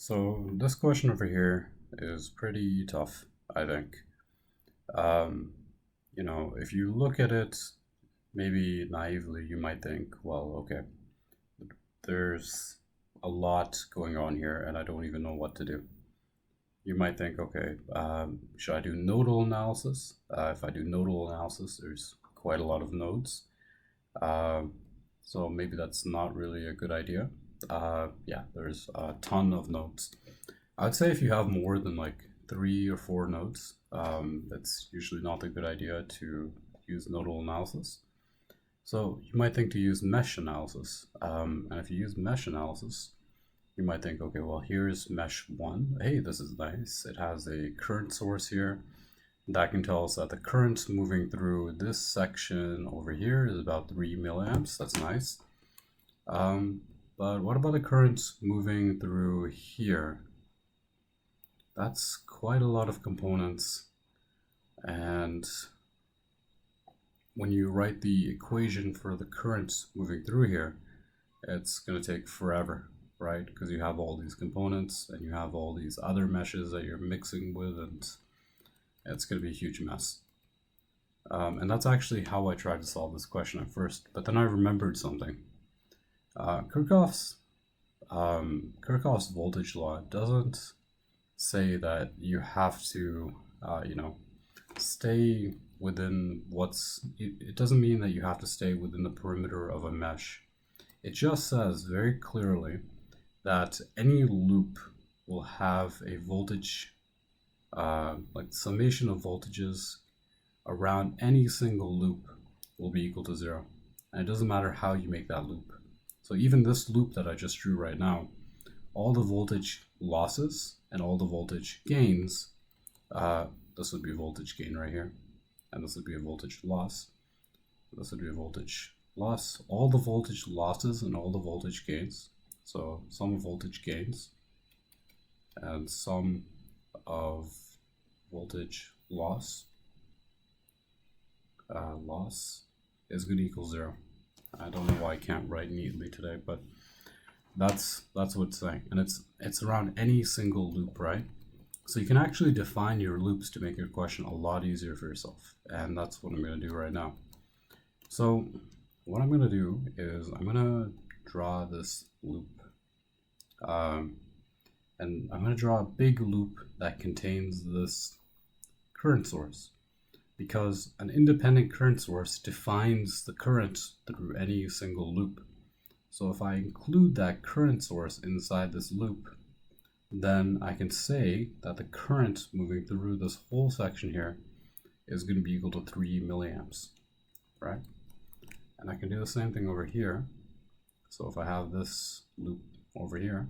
So this question over here is pretty tough, I think. Um, if you look at it, maybe naively, you might think, well, okay, there's a lot going on here and I don't even know what to do. You might think, okay, should I do nodal analysis? If I do nodal analysis, there's quite a lot of nodes. Um, so maybe that's not really a good idea. Yeah, there's a ton of nodes. I'd say if you have more than like 3 or 4 nodes, it's usually not a good idea to use nodal analysis. So you might think to use mesh analysis. And if you use mesh analysis, you might think, okay, well, here's mesh 1. Hey, this is nice. It has a current source here. That can tell us that the current moving through this section over here is about 3 milliamps. That's nice. But what about the current moving through here? That's quite a lot of components. And when you write the equation for the current moving through here, it's going to take forever, right? Because you have all these components and you have all these other meshes that you're mixing with, and it's going to be a huge mess. And that's actually how I tried to solve this question at first, but then I remembered something. Kirchhoff's voltage law doesn't say that you have to, stay within it doesn't mean that you have to stay within the perimeter of a mesh. It just says very clearly that any loop will have a voltage, like summation of voltages around any single loop will be equal to 0. And it doesn't matter how you make that loop. So even this loop that I just drew right now, all the voltage losses and all the voltage gains, this would be a voltage gain right here, and this would be a voltage loss. This would be a voltage loss. All the voltage losses and all the voltage gains, so sum of voltage gains and sum of voltage loss is going to equal 0. I don't know why I can't write neatly today, but that's what it's saying, and it's around any single loop, right? So you can actually define your loops to make your question a lot easier for yourself, and that's what I'm going to do right now. So what I'm going to do is I'm going to draw this loop, and I'm going to draw a big loop that contains this current source, because an independent current source defines the current through any single loop. So if I include that current source inside this loop, then I can say that the current moving through this whole section here is going to be equal to 3 milliamps, right? And I can do the same thing over here. So if I have this loop over here,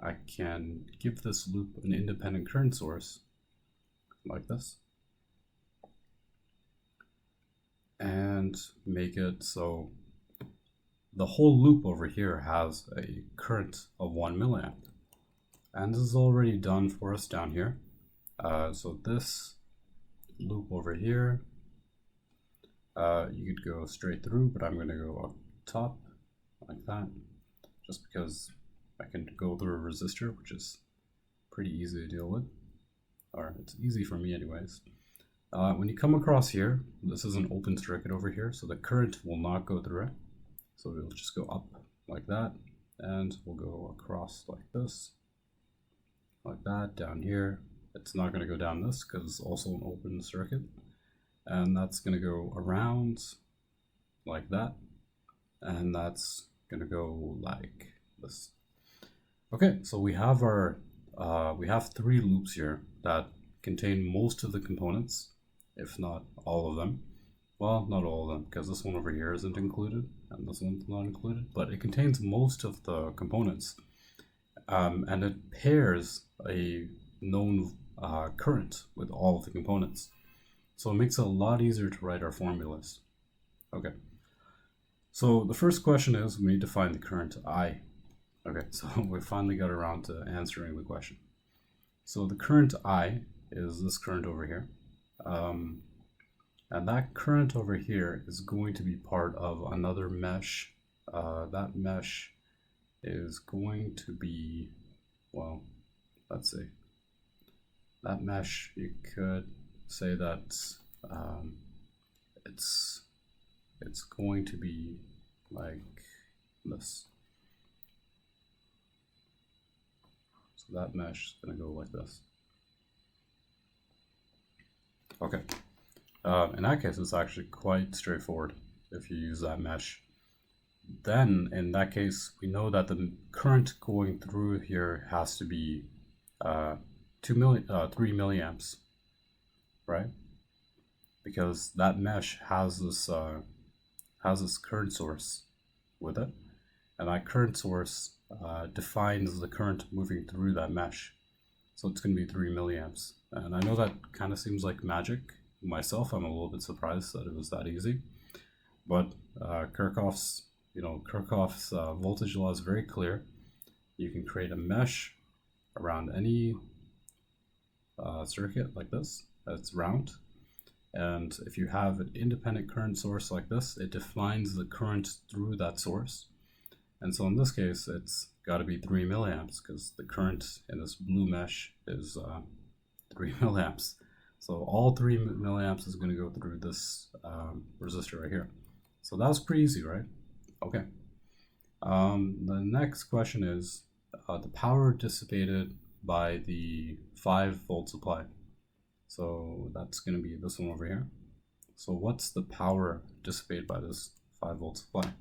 I can give this loop an independent current source like this, and make it so the whole loop over here has a current of 1 milliamp. And this is already done for us down here. So this loop over here, you could go straight through, but I'm going to go up top like that, just because I can go through a resistor, which is pretty easy to deal with, or it's easy for me anyways. When you come across here, this is an open circuit over here, so the current will not go through it. So we'll just go up like that, and we'll go across like this, like that, down here. It's not going to go down this because it's also an open circuit. And that's going to go around like that, and that's going to go like this. Okay, so we have our, we have 3 loops here that contain most of the components, if not all of them. Well, not all of them, because this one over here isn't included, and this one's not included, but it contains most of the components. And it pairs a known current with all of the components. So it makes it a lot easier to write our formulas. Okay, so the first question is, we need to find the current I. Okay, so we finally got around to answering the question. So the current I is this current over here. And that current over here is going to be part of another mesh. That mesh is going to be, well, let's see. That mesh, you could say that it's going to be like this. So that mesh is going to go like this. Okay. In that case, it's actually quite straightforward if you use that mesh. Then, in that case, we know that the current going through here has to be 3 milliamps, right? Because that mesh has this current source with it, and that current source defines the current moving through that mesh. So it's going to be 3 milliamps. And I know that kind of seems like magic. Myself, I'm a little bit surprised that it was that easy. But Kirchhoff's voltage law is very clear. You can create a mesh around any circuit like this that's round. And if you have an independent current source like this, it defines the current through that source. And so in this case, it's got to be 3 milliamps because the current in this blue mesh is 3 milliamps. So all 3 milliamps is going to go through this resistor right here. So that was pretty easy, right? Okay. The next question is the power dissipated by the 5-volt supply. So that's going to be this one over here. So what's the power dissipated by this 5-volt supply?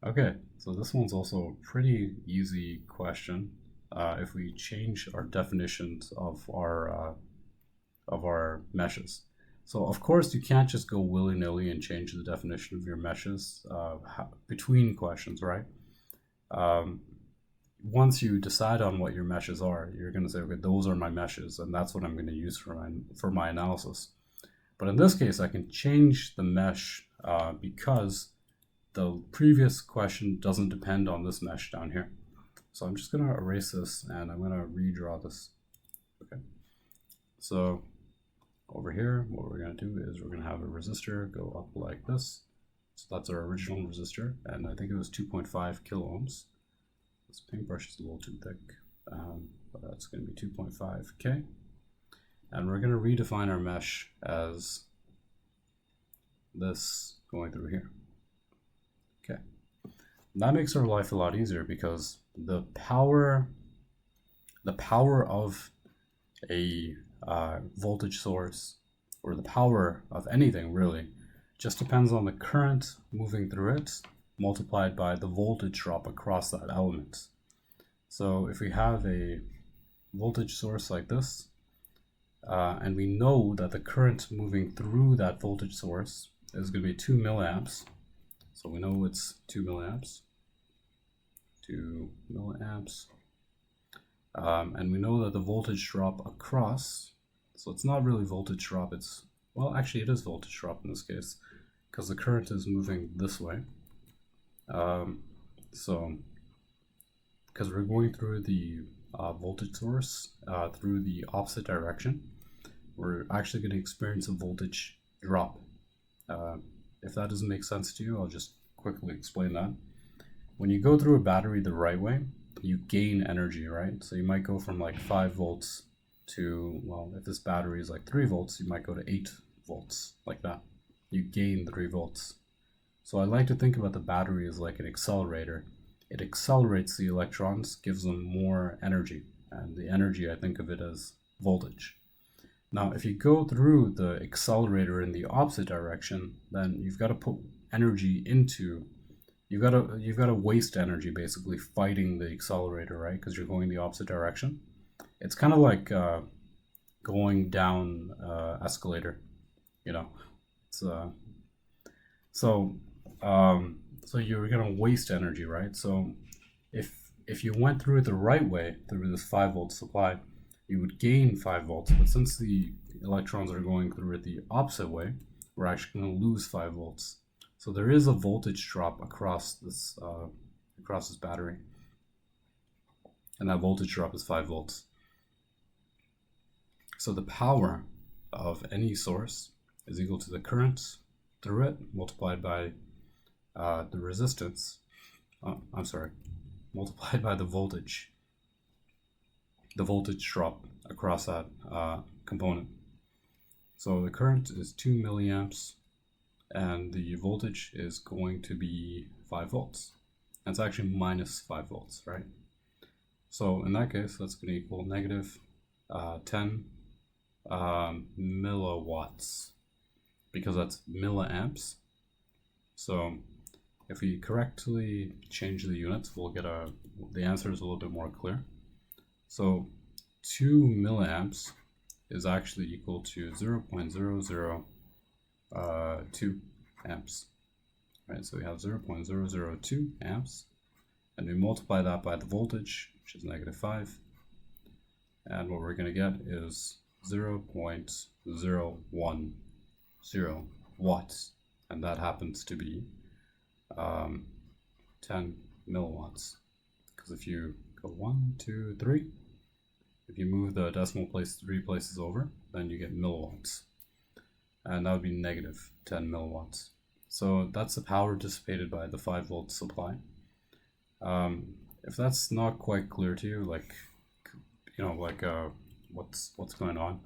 Okay, so this one's also a pretty easy question. If we change our definitions of our meshes. So of course you can't just go willy-nilly and change the definition of your meshes between questions, right? Once you decide on what your meshes are, you're going to say, okay, those are my meshes, and that's what I'm going to use for my analysis. But in this case, I can change the mesh because the previous question doesn't depend on this mesh down here. So I'm just going to erase this, and I'm going to redraw this. Okay. So over here, what we're going to do is we're going to have a resistor go up like this. So that's our original resistor, and I think it was 2.5 kilo ohms. This paintbrush is a little too thick, but that's going to be 2.5K. And we're going to redefine our mesh as this going through here. Okay. That makes our life a lot easier because the power of a voltage source, or the power of anything really, just depends on the current moving through it multiplied by the voltage drop across that element. So if we have a voltage source like this, and we know that the current moving through that voltage source is going to be 2 milliamps, so we know it's 2 milliamps, 2 milliamps, and we know that the voltage drop across, so it's not really voltage drop, it's, well, actually it is voltage drop in this case, because the current is moving this way. So, because we're going through the voltage source through the opposite direction, we're actually going to experience a voltage drop. If that doesn't make sense to you, I'll just quickly explain that. When you go through a battery the right way, you gain energy, right? So you might go from like 5 volts to, well, if this battery is like 3 volts, you might go to 8 volts, like that. You gain 3 volts. So I like to think about the battery as like an accelerator. It accelerates the electrons, gives them more energy, and the energy, I think of it as voltage. Now, if you go through the accelerator in the opposite direction, then you've got to put energy into, you've got to waste energy basically fighting the accelerator, right? Because you're going the opposite direction. It's kind of like going down escalator, you know. It's so you're gonna waste energy, right? So if you went through it the right way, through this 5-volt supply, you would gain 5 volts. But since the electrons are going through it the opposite way, we're actually going to lose 5 volts. So there is a voltage drop across this battery, and that voltage drop is 5 volts. So the power of any source is equal to the current through it multiplied by the resistance, multiplied by the voltage drop across that component. So the current is 2 milliamps and the voltage is going to be 5 volts. That's actually minus 5 volts, right? So in that case, that's going to equal negative 10 milliwatts, because that's milliamps. So if we correctly change the units, we'll get the answer is a little bit more clear. So 2 milliamps is actually equal to 0.002 amps. Right, so we have 0.002 amps, and we multiply that by the voltage, which is negative 5, and what we're going to get is 0.010 watts, and that happens to be 10 milliwatts. Because if you go 1, 2, 3, if you move the decimal place 3 places over, then you get milliwatts, and that would be negative 10 milliwatts. So that's the power dissipated by the 5 volt supply. If that's not quite clear to you, what's going on,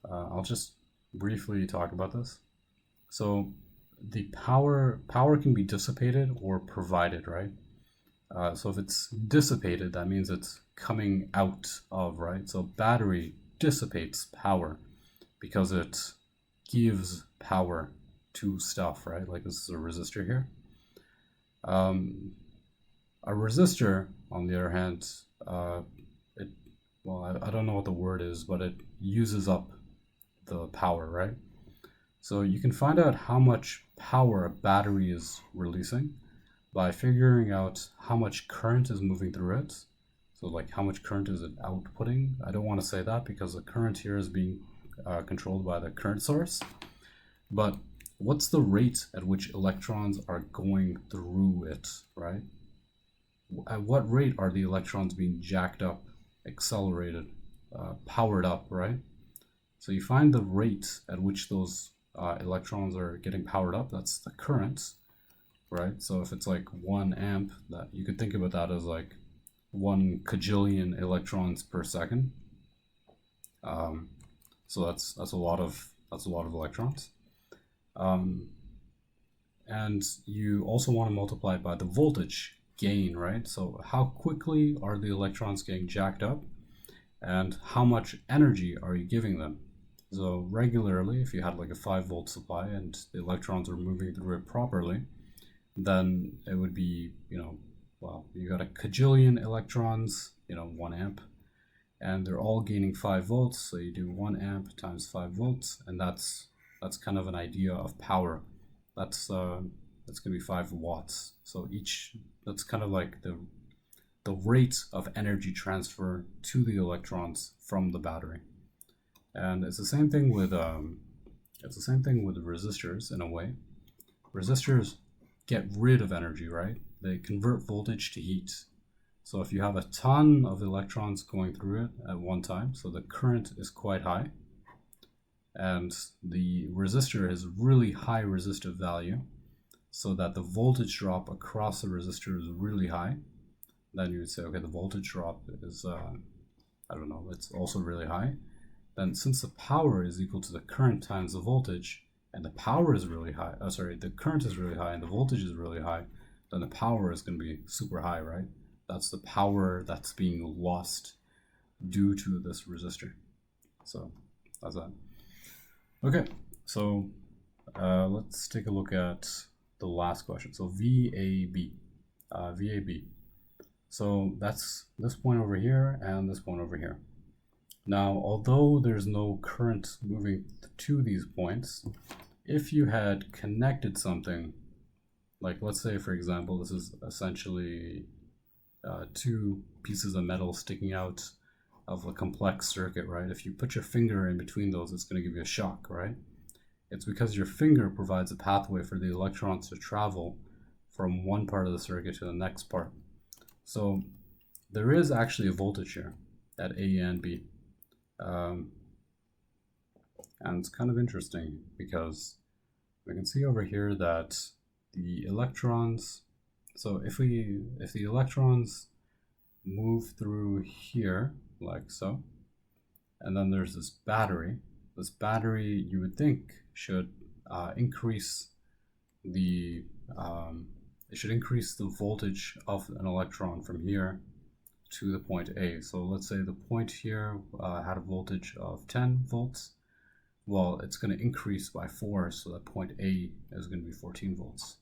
I'll just briefly talk about this. So the power can be dissipated or provided, right? So if it's dissipated, that means it's coming out of, right? So battery dissipates power because it gives power to stuff, right? Like this is a resistor here. A resistor, on the other hand, I don't know what the word is, but it uses up the power, right? So you can find out how much power a battery is releasing by figuring out how much current is moving through it. So like how much current is it outputting? I don't want to say that because the current here is being controlled by the current source. But what's the rate at which electrons are going through it, right? At what rate are the electrons being jacked up, accelerated, powered up, right? So you find the rate at which those electrons are getting powered up, that's the current, right? So if it's like 1 amp, that you could think about that as like 1 kajillion electrons per second. So that's a lot of electrons. And you also want to multiply it by the voltage gain, right? So how quickly are the electrons getting jacked up, and how much energy are you giving them? So regularly, if you had like a 5 volt supply and the electrons are moving through it properly, then it would be, you got a kajillion electrons, 1 amp, and they're all gaining 5 volts. So you do 1 amp times 5 volts, and that's kind of an idea of power. That's going to be 5 watts. So that's kind of like the rate of energy transfer to the electrons from the battery. And it's the same thing with resistors in a way. Resistors get rid of energy, right? They convert voltage to heat. So if you have a ton of electrons going through it at one time, so the current is quite high, and the resistor has really high resistive value, so that the voltage drop across the resistor is really high, then you would say, okay, the voltage drop is, it's also really high. Then since the power is equal to the current times the voltage, and the power is really high, the current is really high and the voltage is really high, then the power is going to be super high, right? That's the power that's being lost due to this resistor. So that's that. Okay, so let's take a look at the last question. So VAB. So that's this point over here and this point over here. Now, although there's no current moving to these points, if you had connected something, like let's say, for example, this is essentially 2 pieces of metal sticking out of a complex circuit, right? If you put your finger in between those, it's going to give you a shock, right? It's because your finger provides a pathway for the electrons to travel from one part of the circuit to the next part. So there is actually a voltage here at A and B. And it's kind of interesting because we can see over here that the electrons, so if the electrons move through here like so, and then there's this battery you would think should increase the it should increase the voltage of an electron from here to the point A. So let's say the point here had a voltage of 10 volts. Well, it's going to increase by 4, so that point A is going to be 14 volts.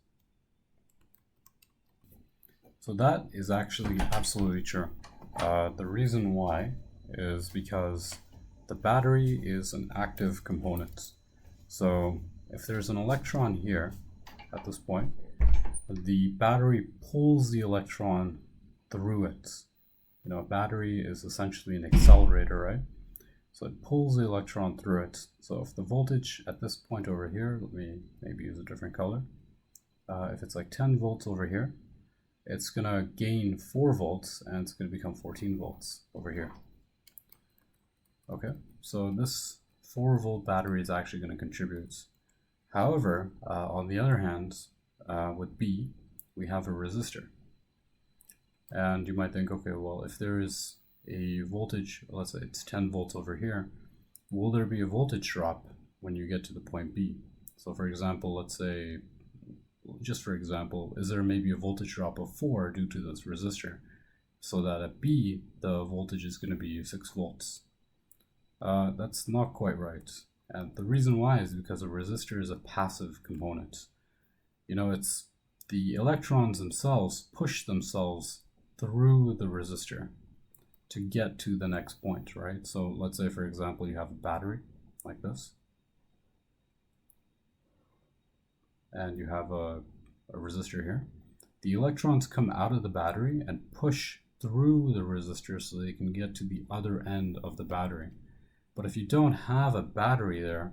So that is actually absolutely true. The reason why is because the battery is an active component. So if there's an electron here at this point, the battery pulls the electron through it. You know, a battery is essentially an accelerator, right? So it pulls the electron through it. So if the voltage at this point over here, let me maybe use a different color. If it's like 10 volts over here, it's going to gain 4 volts and it's going to become 14 volts over here. Okay, so this 4-volt battery is actually going to contribute. However, on the other hand, with B, we have a resistor. And you might think, okay, well, if there is a voltage, let's say it's 10 volts over here, will there be a voltage drop when you get to the point B? So for example, let's say, just for example, is there maybe a voltage drop of 4 due to this resistor? So that at B, the voltage is going to be 6 volts. That's not quite right. And the reason why is because a resistor is a passive component. You know, it's the electrons themselves push themselves through the resistor to get to the next point, right? So let's say, for example, you have a battery like this, and you have a resistor here. The electrons come out of the battery and push through the resistor so they can get to the other end of the battery. But if you don't have a battery there,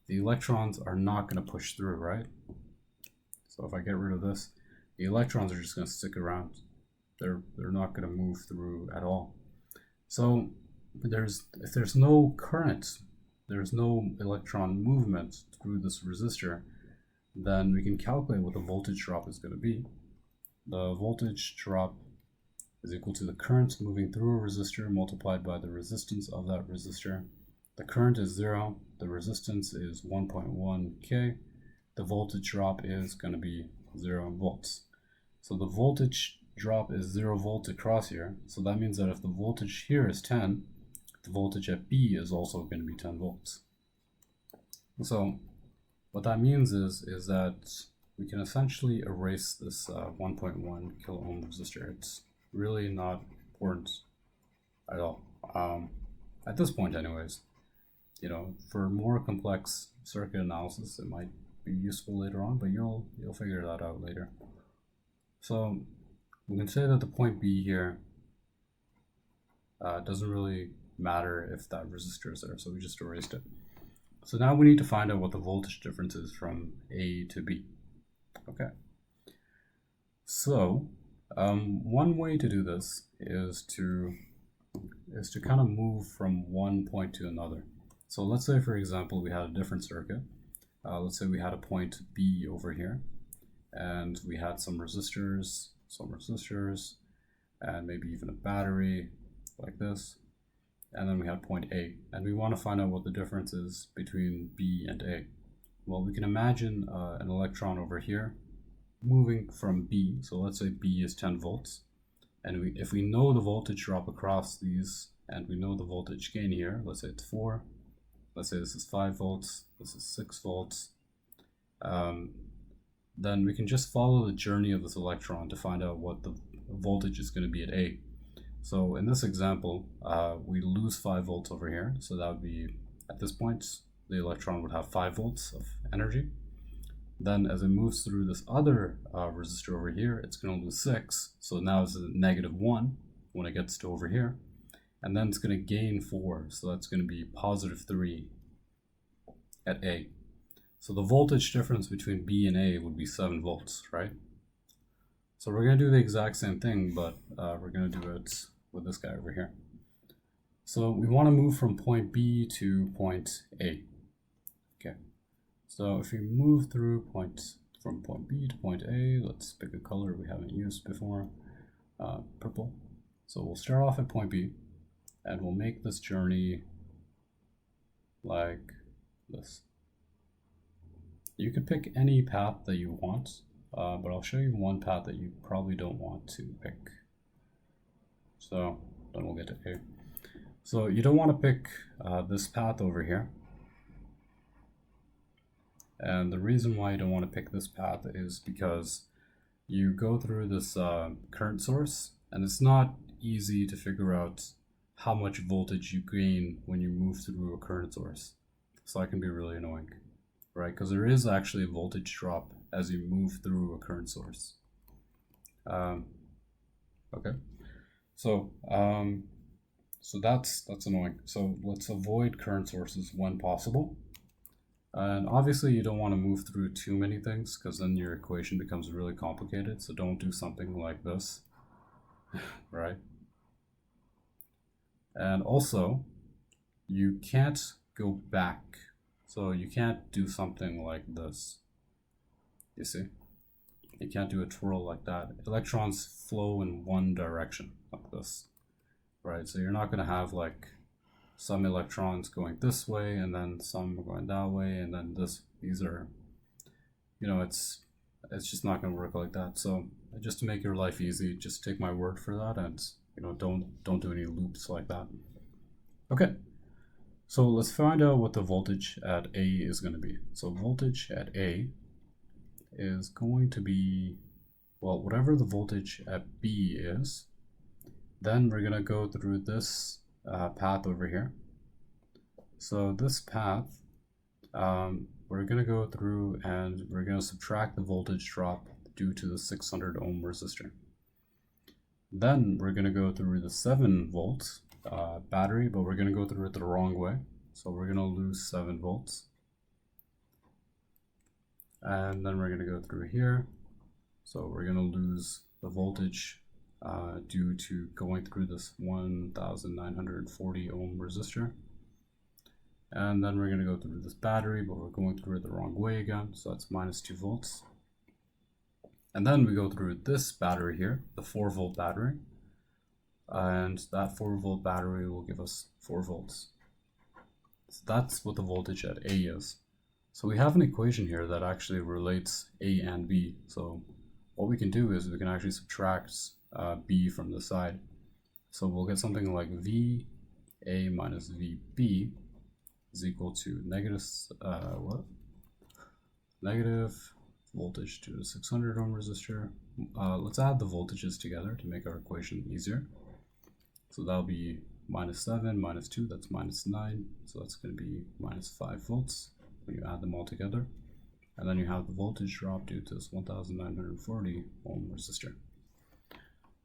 the electrons are not going to push through, right? So if I get rid of this, the electrons are just going to stick around. They're not going to move through at all. So if there's no current, there's no electron movement through this resistor, then we can calculate what the voltage drop is going to be. The voltage drop is equal to the current moving through a resistor multiplied by the resistance of that resistor. The current is 0, the resistance is 1.1K, the voltage drop is going to be 0 volts. So the voltage drop is 0 volts across here, so that means that if the voltage here is 10, the voltage at B is also going to be 10 volts. So what that means is that we can essentially erase this 1.1 kilo ohm resistor. It's really not important at all, at this point anyways. You know, for more complex circuit analysis, it might be useful later on, but you'll figure that out later. So we can say that the point B here doesn't really matter if that resistor is there, so we just erased it. So now we need to find out what the voltage difference is from A to B. Okay. So one way to do this is to kind of move from one point to another. So let's say, for example, we had a different circuit. Let's say we had a point B over here, and we had some resistors, and maybe even a battery like this. And then we had point A, and we want to find out what the difference is between B and A. Well, we can imagine an electron over here moving from B. So let's say B is 10 volts. And if we know the voltage drop across these, and we know the voltage gain here, let's say it's 4, let's say this is 5 volts, this is 6 volts, then we can just follow the journey of this electron to find out what the voltage is going to be at A. So in this example, we lose 5 volts over here, so that would be, at this point, the electron would have 5 volts of energy. Then as it moves through this other resistor over here, it's going to lose 6, so now it's a -1 when it gets to over here. And then it's going to gain 4, so that's going to be +3 at A. So the voltage difference between B and A would be 7 volts, right? So we're going to do the exact same thing, but we're going to do it with this guy over here. So we want to move from point B to point A. Okay. So if we move through point from point B to point A. Let's pick a color we haven't used before, purple. So we'll start off at point B, and we'll make this journey like this. You could pick any path that you want, but I'll show you one path that you probably don't want to pick. So then we'll get to A. So you don't want to pick this path over here. And the reason why you don't want to pick this path is because you go through this current source, and it's not easy to figure out how much voltage you gain when you move through a current source. So that can be really annoying, right? Because there is actually a voltage drop as you move through a current source. Okay, so that's annoying. So let's avoid current sources when possible. And obviously you don't want to move through too many things, because then your equation becomes really complicated. So don't do something like this, right? And also, you can't go back. So you can't do something like this. You see? You can't do a twirl like that. Electrons flow in one direction, like this, right? So you're not going to have like some electrons going this way and then some going that way and then this. These are, you know, it's just not going to work like that. So just to make your life easy, just take my word for that, and you know, don't do any loops like that. Okay, so let's find out what the voltage at A is going to be. So voltage at A is going to be, well, whatever the voltage at B is. Then we're going to go through this path over here. So this path, we're going to go through and we're going to subtract the voltage drop due to the 600 ohm resistor. Then we're going to go through the 7 volt battery, but we're going to go through it the wrong way. So we're going to lose 7 volts. And then we're going to go through here. So we're going to lose the voltage due to going through this 1940 ohm resistor. And then we're going to go through this battery, but we're going through it the wrong way again. So that's minus 2 volts. And then we go through this battery here, the 4 volt battery. And that 4 volt battery will give us 4 volts. So that's what the voltage at A is. So we have an equation here that actually relates A and B. So what we can do is we can actually subtract B from the side. So we'll get something like VA minus VB is equal to negative voltage to the 600 ohm resistor. Let's add the voltages together to make our equation easier. So that'll be minus 7, minus 2, that's minus 9. So that's going to be minus 5 volts when you add them all together. And then you have the voltage drop due to this 1940 ohm resistor.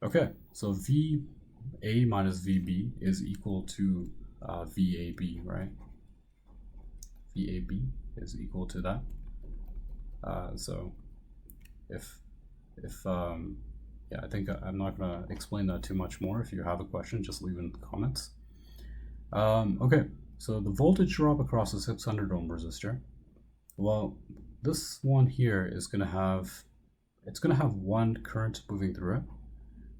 Okay, so VA minus VB is equal to VAB, right? VAB is equal to that. So yeah, I think I'm not going to explain that too much more. If you have a question, just leave it in the comments. Okay, so the voltage drop across the 600 ohm resistor. Well, this one here is going to have, it's going to have one current moving through it,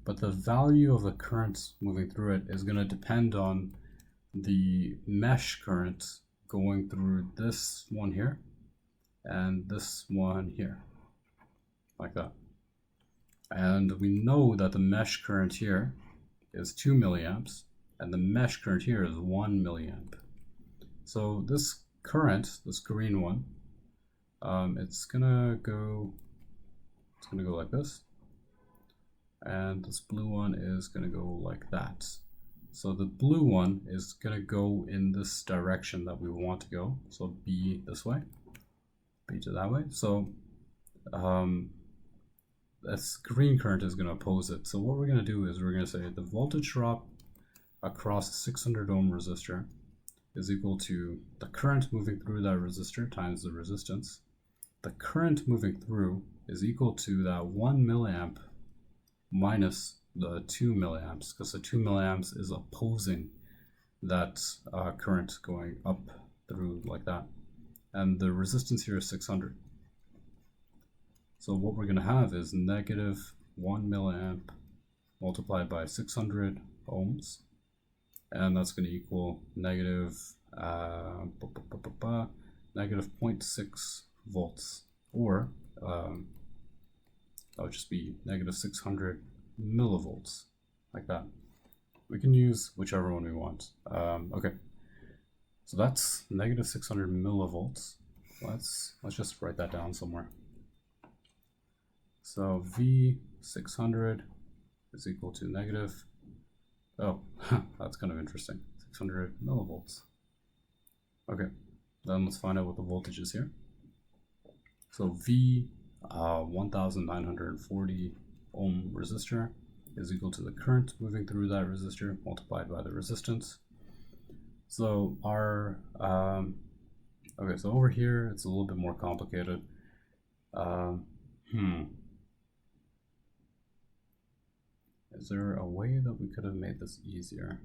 but the value of the current moving through it is going to depend on the mesh current going through this one here and this one here, like that. And we know that the mesh current here is 2 milliamps and the mesh current here is 1 milliamp. So this current, this green one, it's gonna go like this, and this blue one is gonna go like that. So the blue one is gonna go in this direction that we want to go. So B this way, B to that way. So this green current is gonna oppose it. So what we're gonna do is we're gonna say the voltage drop across a 600 ohm resistor is equal to the current moving through that resistor times the resistance. The current moving through is equal to that 1 milliamp minus the 2 milliamps, because the 2 milliamps is opposing that current going up through like that. And the resistance here is 600. So what we're going to have is negative 1 milliamp multiplied by 600 ohms, and that's going to equal negative negative 0.6 volts, or that would just be negative 600 millivolts, like that. We can use whichever one we want. Okay, so that's negative 600 millivolts. Let's just write that down somewhere. So V600 is equal to negative, oh, that's kind of interesting, 600 millivolts. Okay, then let's find out what the voltage is here. So V 1940 ohm resistor is equal to the current moving through that resistor multiplied by the resistance. So our, okay, so over here it's a little bit more complicated. Is there a way that we could have made this easier?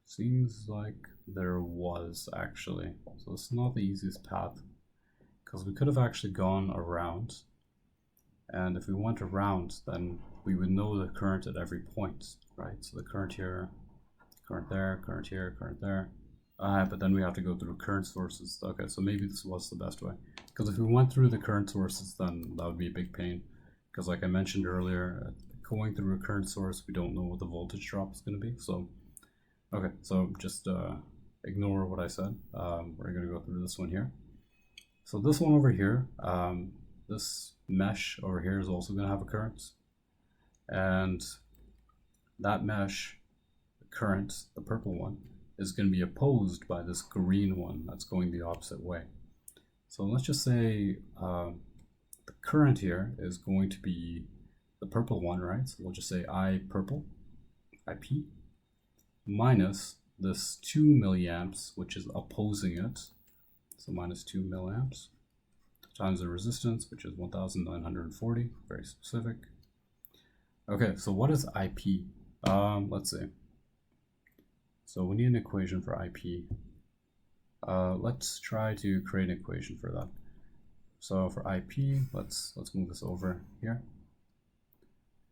Seems like there was, actually. So it's not the easiest path, because we could have actually gone around, and if we went around, then we would know the current at every point, right? So the current here, current there, current here, current there. But then we have to go through current sources. Okay, so maybe this was the best way, because if we went through the current sources, then that would be a big pain, because like I mentioned earlier, going through a current source, we don't know what the voltage drop is going to be. So okay, so just ignore what I said. We're going to go through this one here. So this one over here, this mesh over here is also going to have a current, and that mesh, the current, the purple one, is going to be opposed by this green one that's going the opposite way. So let's just say the current here is going to be the purple one, right? So we'll just say I purple, IP, minus this 2 milliamps, which is opposing it. So minus 2 milliamps times the resistance, which is 1940, very specific. Okay, so what is IP? Let's see. So we need an equation for IP. Let's try to create an equation for that. So for IP, let's move this over here,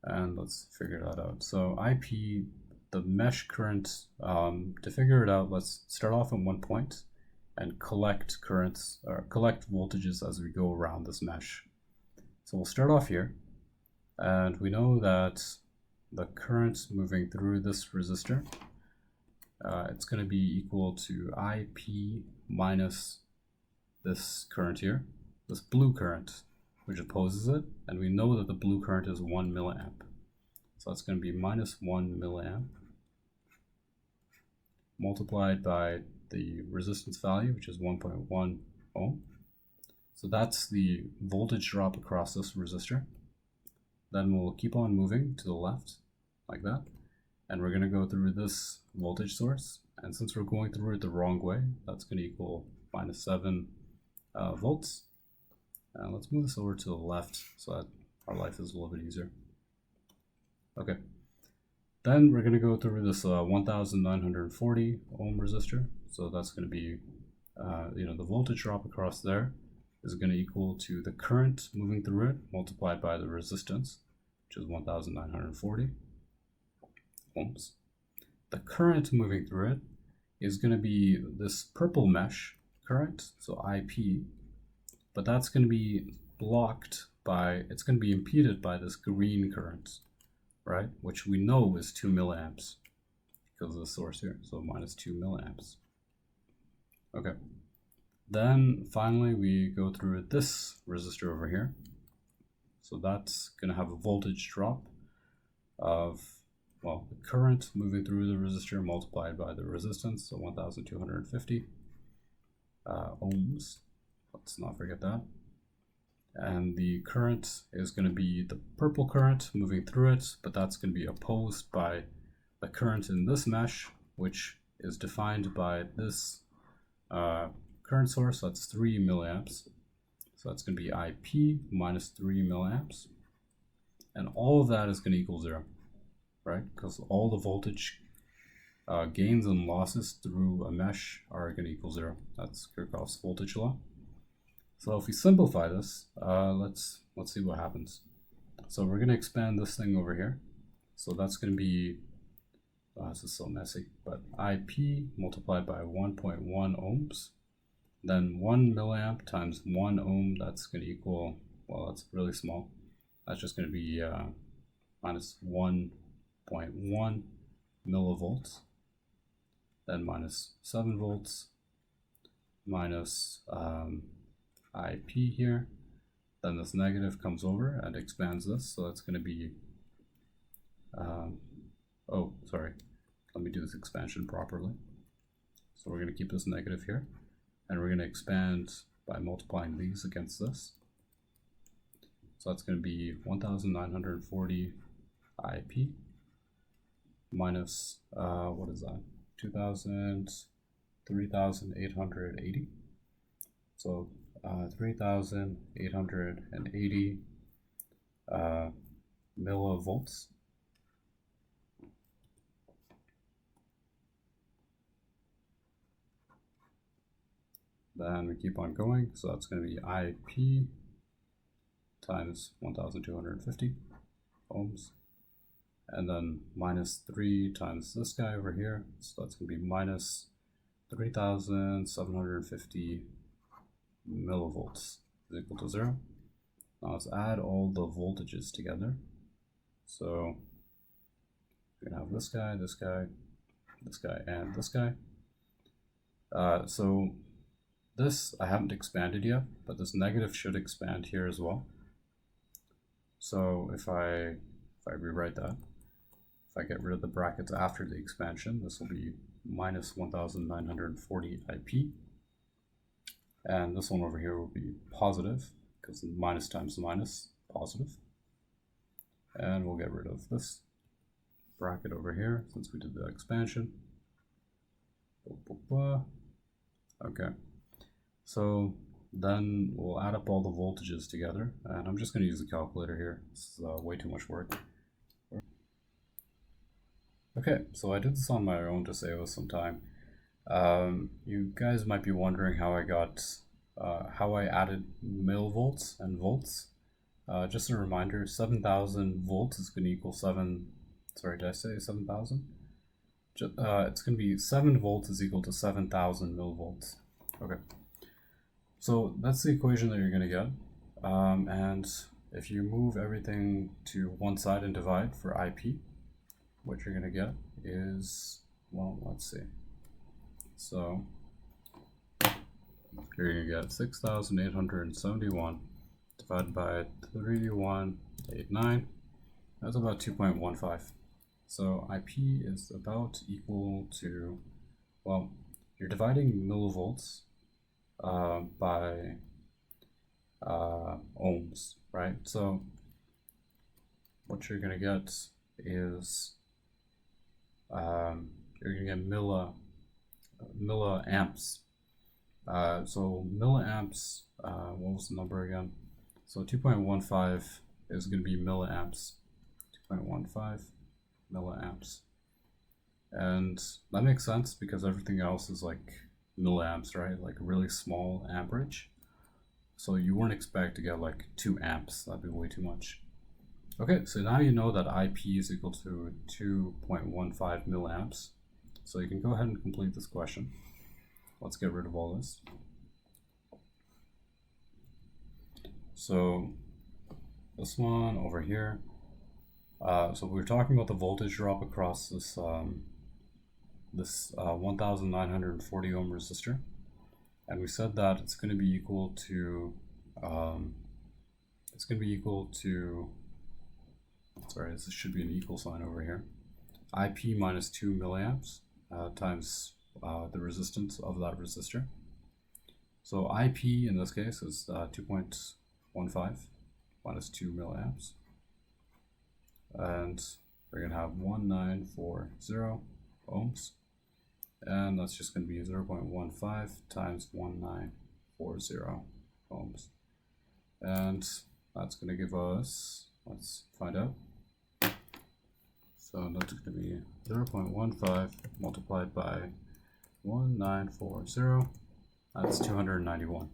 and let's figure that out. So IP, the mesh current, to figure it out, let's start off at one point and collect currents, or collect voltages as we go around this mesh. So we'll start off here, and we know that the current moving through this resistor, it's going to be equal to IP minus this current here, this blue current, which opposes it, and we know that the blue current is 1 milliamp. So that's going to be minus 1 milliamp multiplied by the resistance value, which is 1.1 ohm. So that's the voltage drop across this resistor. Then we'll keep on moving to the left, like that. And we're going to go through this voltage source. And since we're going through it the wrong way, that's going to equal minus 7 volts. And let's move this over to the left so that our life is a little bit easier. Okay. Then we're going to go through this 1940 ohm resistor. So that's going to be, the voltage drop across there is going to equal to the current moving through it multiplied by the resistance, which is 1940 ohms. The current moving through it is going to be this purple mesh current, so IP, but that's going to be blocked by, it's going to be impeded by this green current, right? Which we know is 2 milliamps because of the source here, so minus 2 milliamps. Okay. Then finally we go through this resistor over here. So that's going to have a voltage drop of, well, the current moving through the resistor multiplied by the resistance, so 1250 ohms. Let's not forget that. And the current is going to be the purple current moving through it, but that's going to be opposed by the current in this mesh, which is defined by this current source. That's 3 milliamps. So that's going to be IP minus 3 milliamps. And all of that is going to equal 0, right? Because all the voltage gains and losses through a mesh are going to equal 0. That's Kirchhoff's voltage law. So if we simplify this, let's see what happens. So we're going to expand this thing over here. So that's going to be, this is so messy, but IP multiplied by 1.1 ohms. Then 1 milliamp times 1 ohm, that's going to equal, well, that's really small. That's just going to be minus 1.1 millivolts. Then minus 7 volts, minus IP here. Then this negative comes over and expands this, so that's going to be, oh, sorry, let me do this expansion properly. So we're going to keep this negative here, and we're going to expand by multiplying these against this. So that's going to be 1940 IP minus, what is that, 3,880. So 3,880 millivolts. Then we keep on going, so that's going to be IP times 1,250 ohms. And then minus 3 times this guy over here, so that's going to be minus 3,750 millivolts is equal to 0. Now let's add all the voltages together. So we're going to have this guy, this guy, this guy, and this guy. So this I haven't expanded yet, but this negative should expand here as well. So if I rewrite that, if I get rid of the brackets after the expansion, this will be minus 1940 IP. And this one over here will be positive, because minus times minus, positive. And we'll get rid of this bracket over here, since we did the expansion. Okay, so then we'll add up all the voltages together, and I'm just going to use the calculator here. This is way too much work. Okay, so I did this on my own to save us some time. You guys might be wondering how I got, how I added millivolts and volts. Just a reminder, 7,000 volts is going to equal 7, sorry, did I say 7,000? It's going to be 7 volts is equal to 7,000 millivolts. Okay, so that's the equation that you're going to get. And if you move everything to one side and divide for IP, what you're going to get is, well, let's see. So you're going to get 6,871 divided by 3189. That's about 2.15. So IP is about equal to, well, you're dividing millivolts by ohms, right? So what you're going to get is you're going to get milliamps. So milliamps, what was the number again? So 2.15 is going to be milliamps. 2.15 milliamps. And that makes sense because everything else is like milliamps, right? Like really small amperage. So you wouldn't expect to get like 2 amps. That'd be way too much. Okay, so now you know that IP is equal to 2.15 milliamps. So you can go ahead and complete this question. Let's get rid of all this. So this one over here. So we were talking about the voltage drop across this 1940 ohm resistor, and we said that it's going to be equal to sorry, this should be an equal sign over here. IP minus 2 milliamps times the resistance of that resistor. So IP in this case is 2.15 minus 2 milliamps. And we're going to have 1940 ohms. And that's just going to be 0.15 times 1940 ohms. And that's going to give us, let's find out. So that's going to be 0.15 multiplied by 1940. That's 291.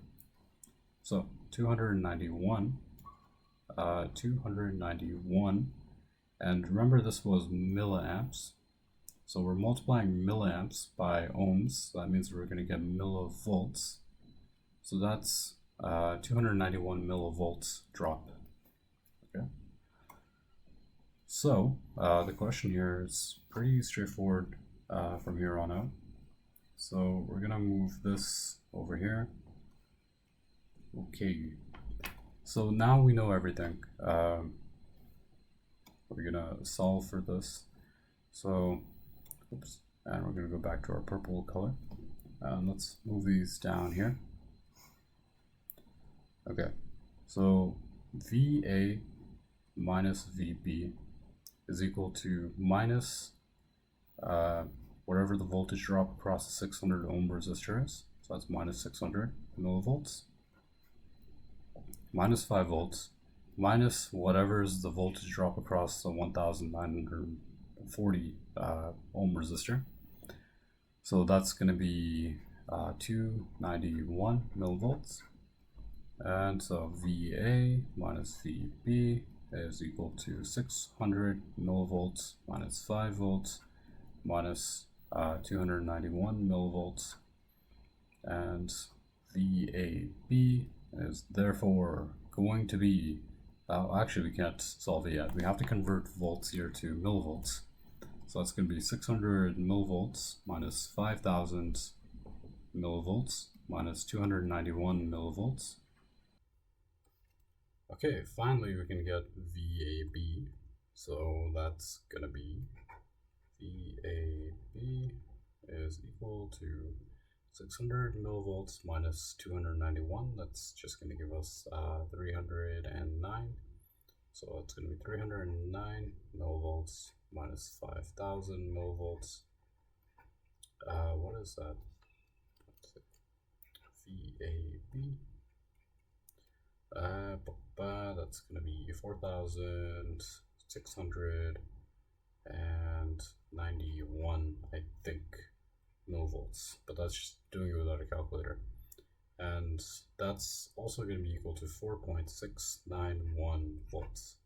So 291, and remember this was milliamps. So we're multiplying milliamps by ohms. So that means we're going to get millivolts. So that's 291 millivolts drop. Okay. So the question here is pretty straightforward from here on out. So we're gonna move this over here. Okay. So now we know everything. We're gonna solve for this. So, oops, and we're gonna go back to our purple color. Let's move these down here. Okay, so VA minus VB is equal to minus whatever the voltage drop across the 600 ohm resistor is. So that's minus 600 millivolts, minus 5 volts, minus whatever is the voltage drop across the 1940 ohm resistor. So that's going to be 291 millivolts. And so VA minus VB is equal to 600 millivolts minus 5 volts minus 291 millivolts. And VAB is therefore going to be, actually we can't solve it yet. We have to convert volts here to millivolts. So that's going to be 600 millivolts minus 5,000 millivolts minus 291 millivolts. Okay, finally we can get VAB. So that's going to be VAB is equal to 600 millivolts minus 291. That's just going to give us 309. So it's going to be 309 millivolts minus 5,000 millivolts. What is that? VAB. That's going to be 4,691, I think, millivolts. But that's just doing it without a calculator. And that's also going to be equal to 4.691 volts.